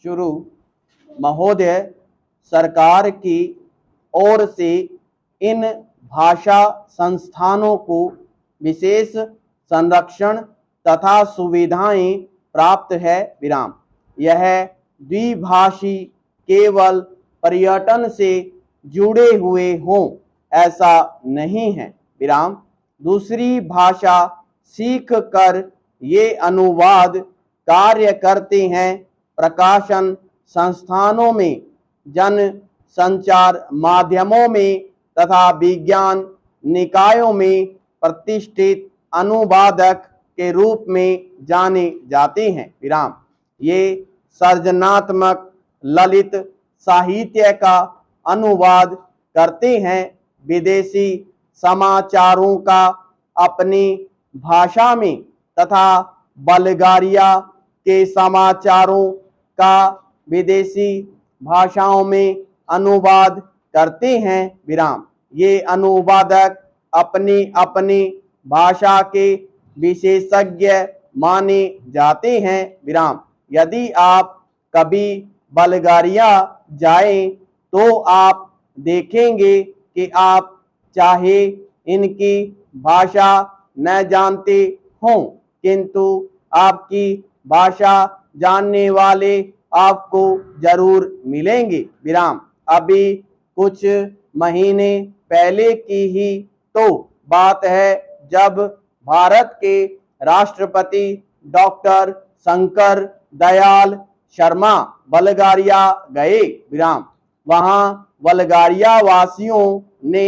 शुरू महोदय, सरकार की ओर से इन भाषा संस्थानों को विशेष संरक्षण तथा सुविधाएं प्राप्त है। विराम। यह द्विभाषी केवल पर्यटन से जुड़े हुए हों ऐसा नहीं है। विराम। दूसरी भाषा सीख कर ये अनुवाद कार्य करते हैं। प्रकाशन संस्थानों में, जन संचार माध्यमों में तथा विज्ञान निकायों में प्रतिष्ठित अनुवादक के रूप में जाने जाते हैं। विराम। ये सृजनात्मक ललित साहित्य का अनुवाद करते हैं। विदेशी समाचारों का अपनी भाषा में तथा बल्गारिया के समाचारों का विदेशी भाषाओं में अनुवाद करते हैं। विराम। ये अनुवादक अपनी अपनी भाषा के विशेषज्ञ माने जाते हैं। विराम। यदि आप कभी बल्गारिया जाएं तो आप देखेंगे कि आप चाहे इनकी भाषा न जानते हों, किंतु आपकी भाषा जानने वाले आपको जरूर मिलेंगे। विराम। अभी कुछ महीने पहले की ही तो बात है जब भारत के राष्ट्रपति डॉक्टर शंकर दयाल शर्मा बल्गारिया गए। विराम। वहां बल्गारिया वासियों ने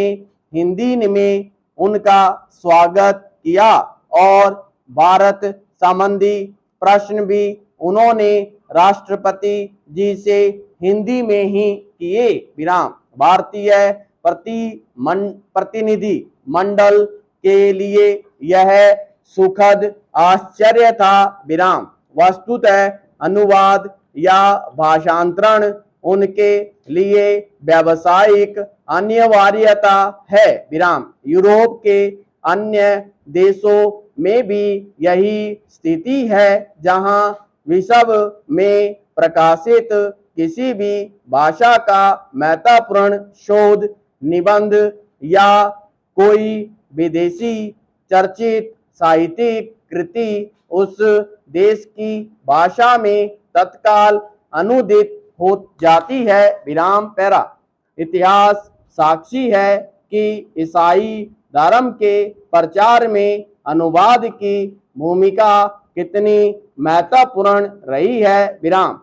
हिंदी में उनका स्वागत किया और भारत संबंधी प्रश्न भी उन्होंने राष्ट्रपति जी से हिंदी में ही किए। विराम। भारतीय प्रतिनिधि मंडल के लिए यह सुखद आश्चर्य था। विराम। वस्तुतः अनुवाद या भाषांतरण उनके लिए व्यावसायिक अनिवार्यता है। विराम। यूरोप के अन्य देशों में भी यही स्थिति है, जहां विश्व में प्रकाशित किसी भी भाषा का महत्वपूर्ण शोध निबंध या कोई विदेशी चर्चित साहित्यिक कृति उस देश की भाषा में तत्काल अनुदित हो जाती है। विराम। पैरा। इतिहास साक्षी है कि ईसाई धर्म के प्रचार में अनुवाद की भूमिका कितनी महत्वपूर्ण रही है। विराम।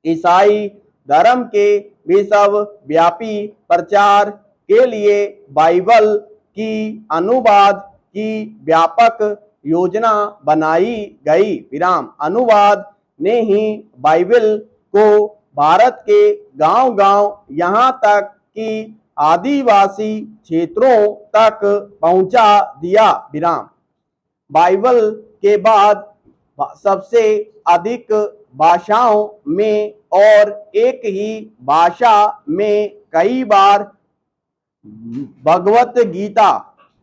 ईसाई धर्म के विश्वव्यापी प्रचार के लिए बाइबल की अनुवाद की व्यापक योजना बनाई गई। विराम। अनुवाद ने ही बाइबल को भारत के गांव-गांव यहाँ तक कि आदिवासी क्षेत्रों तक पहुंचा दिया। विराम। बाइबल के बाद सबसे अधिक भाषाओं में और एक ही भाषा में कई बार भगवत गीता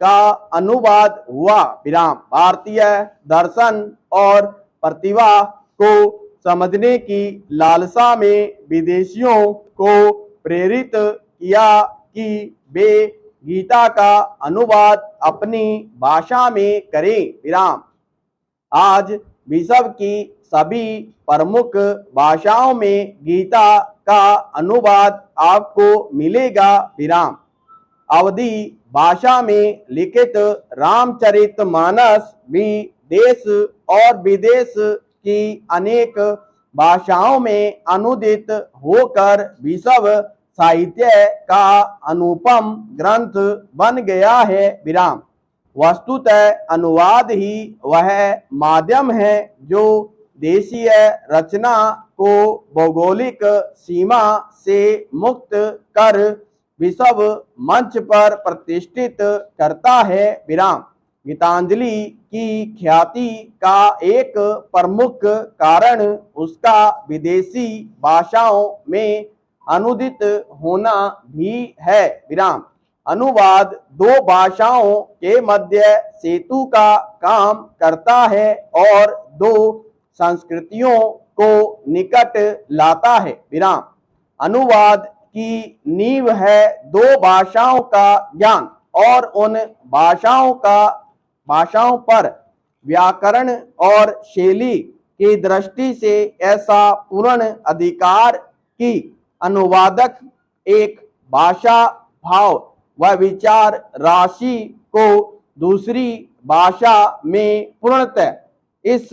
का अनुवाद हुआ। विराम। भारतीय दर्शन और प्रतिभा को समझने की लालसा में विदेशियों को प्रेरित किया कि वे गीता का अनुवाद अपनी भाषा में करें। विराम। आज विश्व की सभी प्रमुख भाषाओं में गीता का अनुवाद आपको मिलेगा। विराम। अवधी भाषा में लिखित रामचरितमानस भी देश और विदेश की अनेक भाषाओं में अनुदित होकर विश्व साहित्य का अनुपम ग्रंथ बन गया है। विराम। वस्तुतः अनुवाद ही वह माध्यम है जो देशीय रचना को भौगोलिक सीमा से मुक्त कर विश्व मंच पर प्रतिष्ठित करता है। विराम। गीतांजलि की ख्याति का एक प्रमुख कारण उसका विदेशी भाषाओं में अनुदित होना भी है। विराम। अनुवाद दो भाषाओं के मध्य सेतु का काम करता है और दो संस्कृतियों को निकट लाता है। विराम। अनुवाद की नींव है दो भाषाओं का ज्ञान और उन भाषाओं पर व्याकरण और शैली की दृष्टि से ऐसा पूर्ण अधिकार कि अनुवादक एक भाषा भाव व विचार राशि को दूसरी भाषा में पूर्णतः इस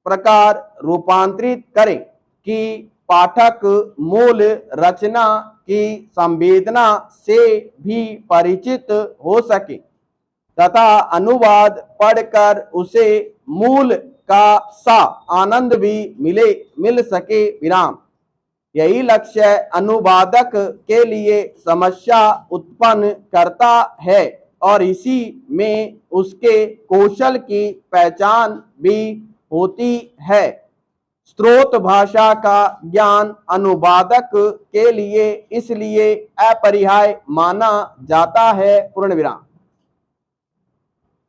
प्रकार रूपांतरित करे कि पाठक मूल रचना की संवेदना से भी परिचित हो सके तथा अनुवाद पढ़कर उसे मूल का सा आनंद भी मिल सके। विराम। यही लक्ष्य अनुवादक के लिए समस्या उत्पन्न करता है और इसी में उसके कौशल की पहचान भी होती है। स्रोत भाषा का ज्ञान अनुवादक के लिए इसलिए अपरिहार्य माना जाता है। पूर्ण विराम।